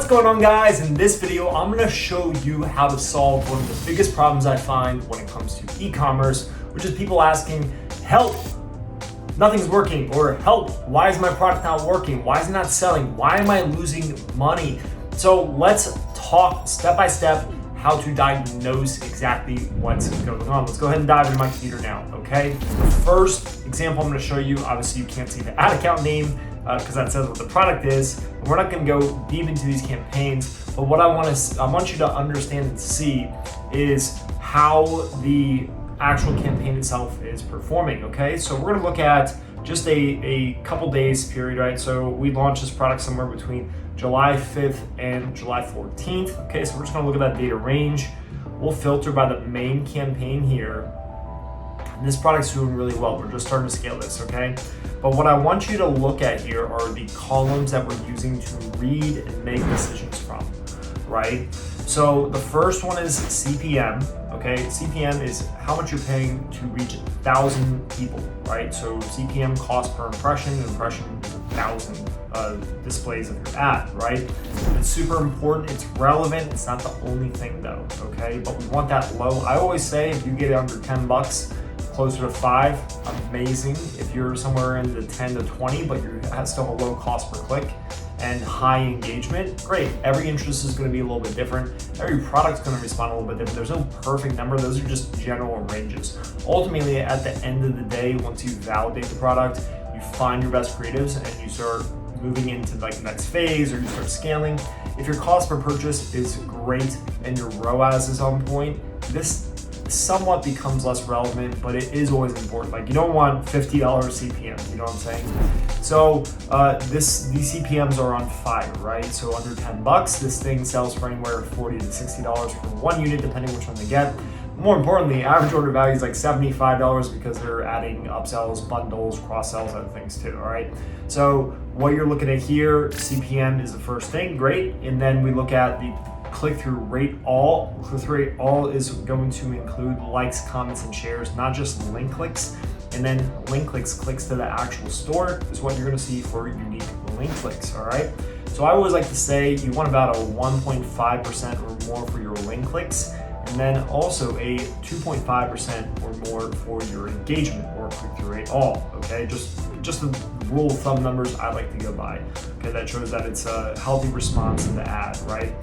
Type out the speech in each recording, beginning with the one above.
What's going on, guys? In this video, I'm going to show you how to solve one of the biggest problems I find when it comes to e-commerce, which is people asking, help, nothing's working, or help, why is my product not working? Why is it not selling? Why am I losing money? So let's talk step by step how to diagnose exactly what's going on. Let's go ahead and dive into my computer now, okay? The first example I'm going to show you, obviously you can't see the ad account name, because that says what the product is. And we're not going to go deep into these campaigns, but what I want you to understand and see is how the actual campaign itself is performing. Okay, so we're going to look at just a couple days period, right? So we launched this product somewhere between July 5th and July 14th. Okay, so we're just going to look at that data range. We'll filter by the main campaign here. And this product's doing really well. We're just starting to scale this, okay? But what I want you to look at here are the columns that we're using to read and make decisions from, right? So the first one is CPM, okay? CPM is how much you're paying to reach 1,000 people, right? So CPM, cost per impression, an impression is 1,000 displays of your ad, right? It's super important, it's relevant, it's not the only thing though, okay? But we want that low. I always say if you get it under 10 bucks, closer to 5, amazing. If you're somewhere in the 10 to 20, but you have still a low cost per click and high engagement, great. Every interest is going to be a little bit different. Every product's going to respond a little bit different. There's no perfect number. Those are just general ranges. Ultimately, at the end of the day, once you validate the product, you find your best creatives and you start moving into like the next phase, or you start scaling. If your cost per purchase is great and your ROAS is on point, this somewhat becomes less relevant, but it is always important. Like, you don't want $50 CPMs, you know what I'm saying? So these CPMs are on fire, right? So under 10 bucks, this thing sells for anywhere $40 to $60 for one unit, depending which one they get. More importantly, average order value is like $75 because they're adding upsells, bundles, cross sells, other things too, all right? So what you're looking at here, CPM is the first thing, great. And then we look at the click-through rate all. Click-through rate all is going to include likes, comments, and shares, not just link clicks. And then link clicks to the actual store is what you're gonna see for unique link clicks, all right? So I always like to say you want about a 1.5% or more for your link clicks, and then also a 2.5% or more for your engagement or click-through rate all, okay? Just the rule of thumb numbers I like to go by, okay? That shows that it's a healthy response to the ad, right?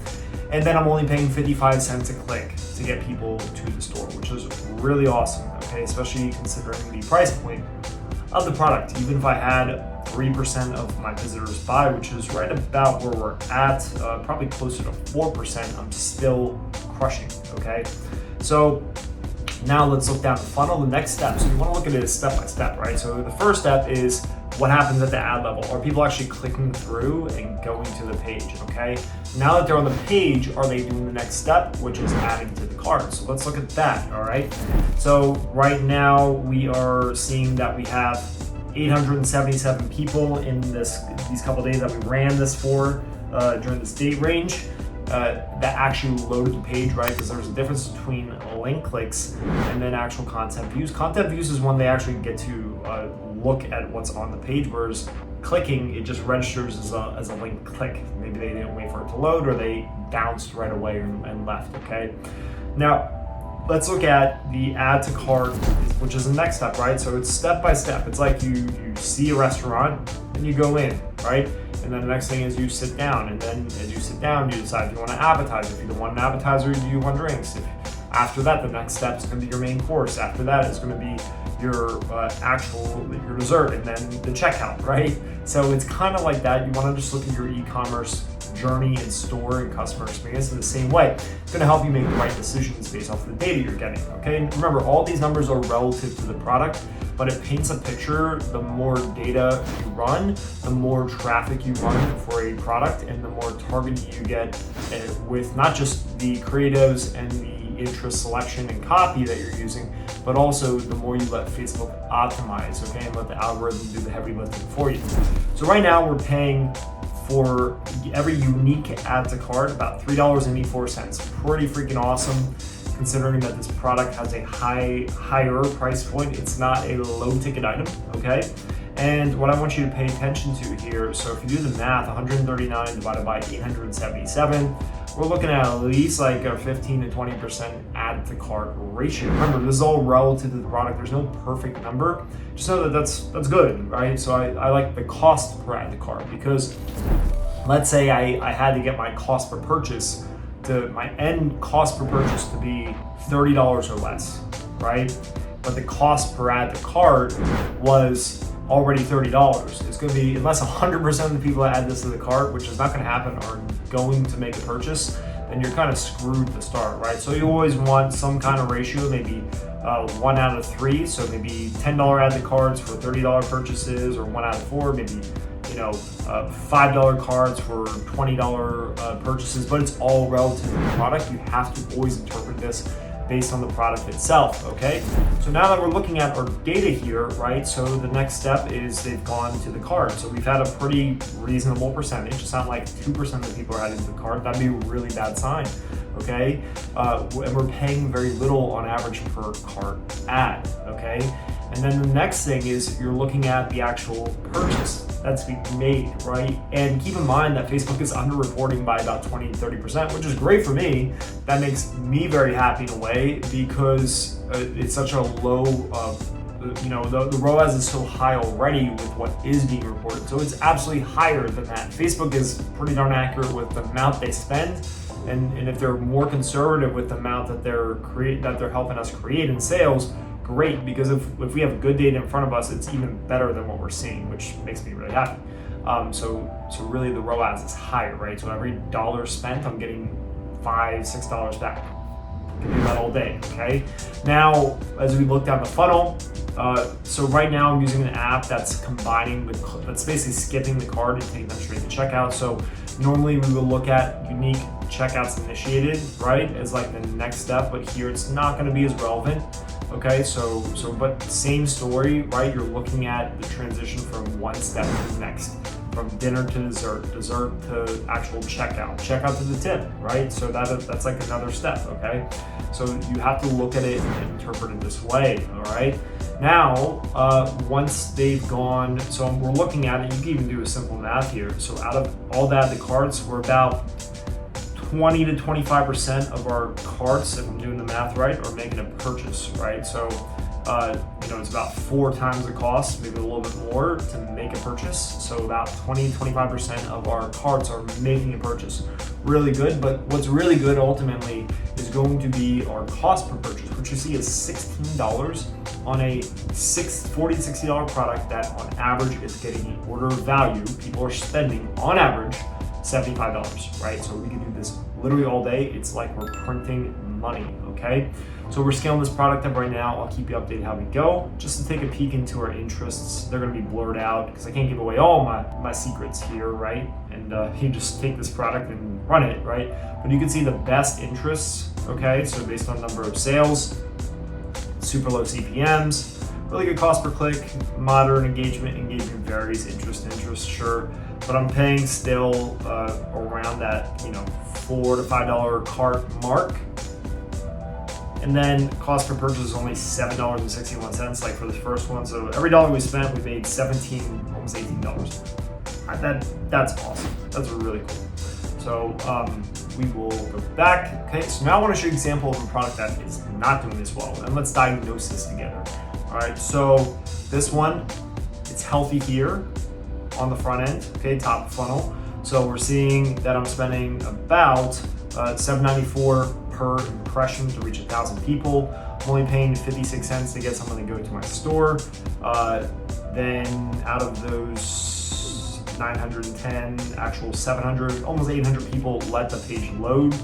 And then I'm only paying 55 cents a click to get people to the store, which is really awesome, okay? Especially considering the price point of the product. Even if I had 3% of my visitors buy, which is right about where we're at, probably closer to 4%, I'm still crushing, okay? So now let's look down the funnel, the next step. So you wanna look at it step by step, right? So the first step is what happens at the ad level. Are people actually clicking through and going to the page, okay? Now that they're on the page, are they doing the next step, which is adding to the cart? So let's look at that, all right? So right now we are seeing that we have 877 people in these couple days that we ran this for during this date range that actually loaded the page, right? Because there's a difference between link clicks and then actual content views. Content views is when they actually get to look at what's on the page, whereas clicking, it just registers as a link click. Maybe they didn't wait for it to load, or they bounced right away and left, okay? Now, let's look at the add to cart, which is the next step, right? So it's step by step. It's like you see a restaurant and you go in, right? And then the next thing is you sit down, and then as you sit down, you decide if you want an appetizer. If you don't want an appetizer, you want drinks. After that, the next step is going to be your main course. After that, it's going to be your your dessert, and then the checkout, right? So it's kind of like that. You want to just look at your e-commerce journey and store and customer experience in the same way. It's going to help you make the right decisions based off of the data you're getting, okay? And remember, all these numbers are relative to the product, but it paints a picture. The more data you run, the more traffic you run for a product, and the more targeted you get with not just the creatives and the interest selection and copy that you're using, but also the more you let Facebook optimize, okay, and let the algorithm do the heavy lifting for you. So right now we're paying for every unique add to cart about $3.84. Pretty freaking awesome. considering that this product has a higher price point. It's not a low ticket item, okay? And what I want you to pay attention to here, so if you do the math, 139 divided by 877, we're looking at least like a 15 to 20% add to cart ratio. Remember, this is all relative to the product. There's no perfect number. Just know that that's good, right? So I like the cost per add to cart, because let's say I had to get my cost per purchase to my end cost per purchase to be $30 or less, right? But the cost per add to cart was already $30. It's going to be, unless 100% of the people that add this to the cart, which is not going to happen, are going to make a purchase, then you're kind of screwed to start, right? So you always want some kind of ratio, maybe 1 out of 3. So maybe $10 add to carts for $30 purchases, or 1 out of 4, maybe $5 cards for $20 purchases, but it's all relative to the product. You have to always interpret this based on the product itself, okay? So now that we're looking at our data here, right, so the next step is they've gone to the cart. So we've had a pretty reasonable percentage. It's not like 2% of the people are adding to the cart. That'd be a really bad sign, okay? And we're paying very little on average per cart ad, okay? And then the next thing is you're looking at the actual purchase that's being made, right? And keep in mind that Facebook is underreporting by about 20 to 30%, which is great for me. That makes me very happy in a way, because it's such a low, the ROAS is so high already with what is being reported. So it's absolutely higher than that. Facebook is pretty darn accurate with the amount they spend. And if they're more conservative with the amount that they're helping us create in sales, great, because if we have good data in front of us, it's even better than what we're seeing, which makes me really happy. So really the ROAS is higher, right? So every dollar spent, I'm getting $5-6 back. I can do that all day, okay? Now, as we look down the funnel, so right now I'm using an app that's that's basically skipping the cart and taking them straight to checkout. So normally we will look at unique checkouts initiated, right, as like the next step, but here it's not going to be as relevant. Okay, but same story, right? You're looking at the transition from one step to the next, from dinner to dessert to actual checkout to the tip, right? So that's like another step, okay? So you have to look at it and interpret it this way, all right? Now, once they've gone, so we're looking at it, you can even do a simple math here. So out of all that, the carts, we're about 20 to 25% of our carts, if I'm doing the math right, are making a purchase, right? So, it's about 4 times the cost, maybe a little bit more to make a purchase. So about 20 to 25% of our carts are making a purchase. Really good, but what's really good ultimately is going to be our cost per purchase, which you see is $16 on a $40 to $60 product that on average is getting an order value. People are spending on average $75, right? So we can do this literally all day. It's like we're printing money, okay? So we're scaling this product up right now. I'll keep you updated how we go. Just to take a peek into our interests, they're gonna be blurred out because I can't give away all my secrets here, right? And you just take this product and run it, right? But you can see the best interests, okay? So based on number of sales, super low CPMs, really good cost per click, moderate engagement varies, interest, sure. But I'm paying still around that, $4 to $5 cart mark. And then cost per purchase is only $7.61, like for the first one. So every dollar we spent, we made $17, almost $18. That's awesome. That's really cool. So we will go back. Okay, so now I want to show you an example of a product that is not doing this well. And let's diagnose this together. All right, so this one, it's healthy here on the front end, okay, top funnel. So we're seeing that I'm spending about $7.94 per impression to reach 1,000 people. I'm only paying 56 cents to get someone to go to my store. Then out of those 910, actual 700, almost 800 people let the page load.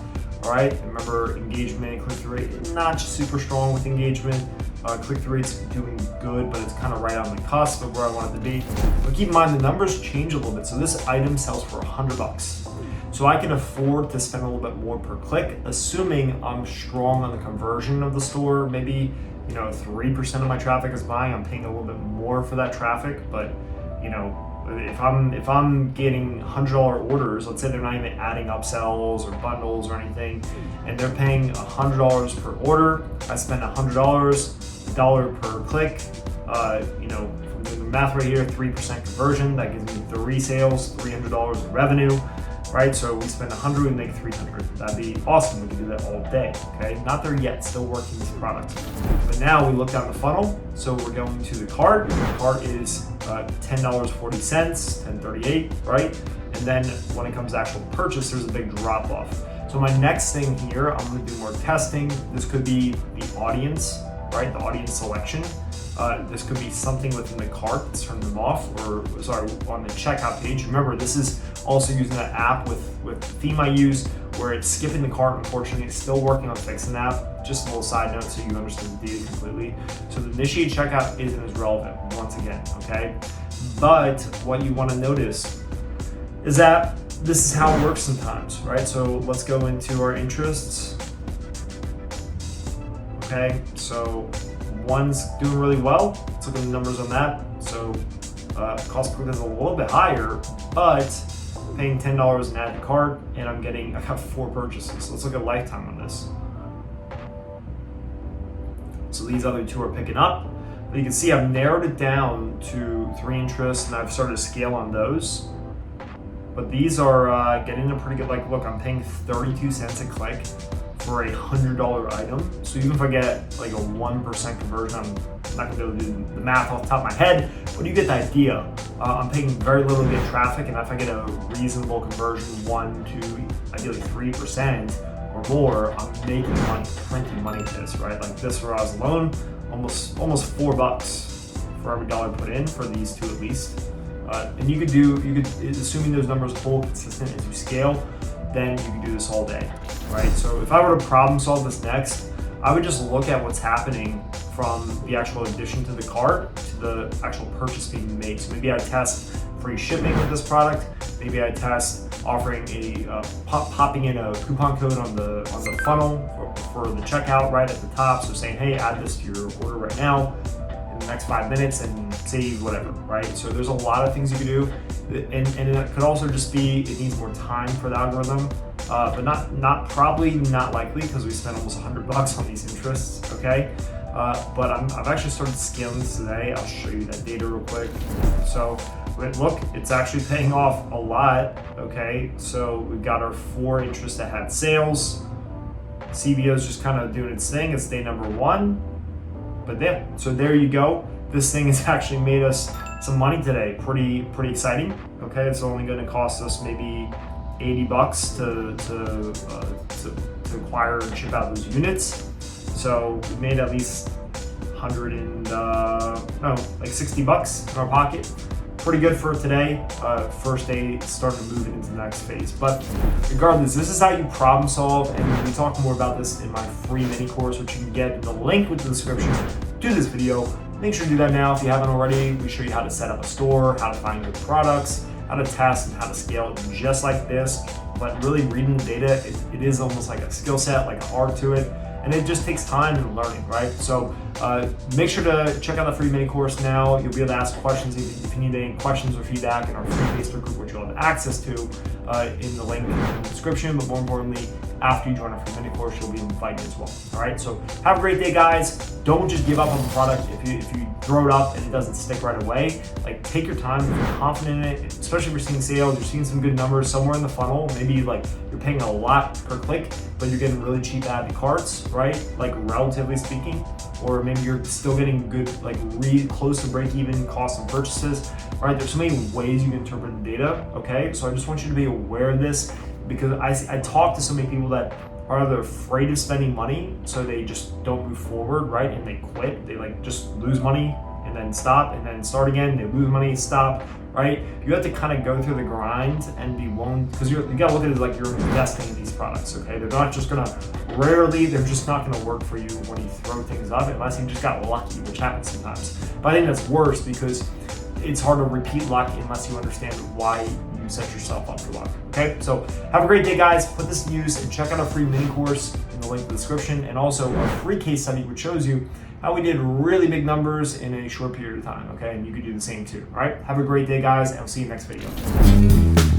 All right, remember engagement, click-through rate, not super strong with engagement. Click-through rate's doing good, but it's kind of right on the cusp of where I want it to be. But keep in mind, the numbers change a little bit. So this item sells for $100. So I can afford to spend a little bit more per click, assuming I'm strong on the conversion of the store. Maybe, 3% of my traffic is buying. I'm paying a little bit more for that traffic, but, If I'm getting $100 orders, let's say they're not even adding upsells or bundles or anything, and they're paying $100 per order, I spend $100, $1 per click. From doing the math right here, 3% conversion, that gives me 3 sales, $300 in revenue, right? So we spend 100, we make 300. That'd be awesome. We can do that all day, okay? Not there yet, still working these products. But now we look down the funnel. So we're going to the cart. The cart is $10.40, $10.38, right? And then when it comes to actual purchase, there's a big drop off. So my next thing here, I'm gonna do more testing. This could be the audience, right? The audience selection. This could be something within the cart that's turned them off, or on the checkout page. Remember, this is also using that app with the theme I use where it's skipping the cart. Unfortunately, it's still working on fixing that. Just a little side note so you understand the data completely. So the initiate checkout isn't as relevant once again, okay? But what you want to notice is that this is how it works sometimes, right? So let's go into our interests. Okay, so one's doing really well. Let's look at the numbers on that. So cost per click is a little bit higher, but paying $10 in add to cart, and I got 4 purchases. So let's look at lifetime on this. So these other 2 are picking up, but you can see I've narrowed it down to 3 interests, and I've started to scale on those. But these are getting a pretty good, look, I'm paying 32 cents a click for a $100 item. So even if I get like a 1% conversion, I'm not gonna be able to do the math off the top of my head, but you get the idea. I'm paying very little to get traffic, and if I get a reasonable conversion, 1 to ideally 3% or more, I'm making money, plenty money to this, right? Like this Raz alone, almost $4 for every dollar put in for these 2 at least. And you could, assuming those numbers hold consistent as you scale, then you can do this all day, right? So if I were to problem solve this next, I would just look at what's happening from the actual addition to the cart to the actual purchase being made. So maybe I test free shipping with this product. Maybe I test offering popping in a coupon code on the funnel for the checkout right at the top. So saying, hey, add this to your order right now in the next 5 minutes and save whatever, right? So there's a lot of things you can do. And it could also just be, it needs more time for the algorithm, but probably not likely, because we spent almost $100 on these interests, okay? But I've actually started scaling this today. I'll show you that data real quick. So look, it's actually paying off a lot, okay? So we've got our 4 interests that had sales. CBO is just kind of doing its thing. It's day number 1, but yeah, so there you go. This thing has actually made us some money today. Pretty exciting. Okay, it's only going to cost us maybe $80 to acquire and ship out those units. So we made at least $60 in our pocket. Pretty good for today. First day, starting to move it into the next phase. But regardless, this is how you problem solve, and we talk more about this in my free mini course, which you can get in the link with the description to this video. Make sure to do that now if you haven't already. We show you how to set up a store, how to find good products, how to test, and how to scale it just like this. But really reading the data, it is almost like a skill set, like an art to it. And it just takes time and learning, right? So make sure to check out the free mini course now. You'll be able to ask questions if you need any questions or feedback in our free Facebook group, which you'll have access to in the link in the description. But more importantly, after you join our free mini course, you'll be invited as well. All right, so have a great day, guys. Don't just give up on the product if you throw it up and it doesn't stick right away. Like, take your time if you're confident in it, especially if you're seeing sales, you're seeing some good numbers somewhere in the funnel. Maybe like you're paying a lot per click, but you're getting really cheap add to carts, right? Like, relatively speaking. Or maybe you're still getting good, like really close to break even cost of purchases. All right, there's so many ways you can interpret the data, okay? So I just want you to be aware of this, because I talk to so many people that are either afraid of spending money, so they just don't move forward, right? And they quit, they like just lose money and then stop and then start again, they lose money, stop, right? You have to kind of go through the grind and be willing, because you gotta look at it like you're investing in these products, okay? They're not just gonna, rarely, they're just not gonna work for you when you throw things up, unless you just got lucky, which happens sometimes. But I think that's worse, because it's hard to repeat luck unless you understand why you set yourself up for luck, okay? So have a great day, guys. Put this in use and check out our free mini course in the link in the description, and also our free case study, which shows you how we did really big numbers in a short period of time, okay? And you could do the same too, all right? Have a great day, guys, and I'll see you next video.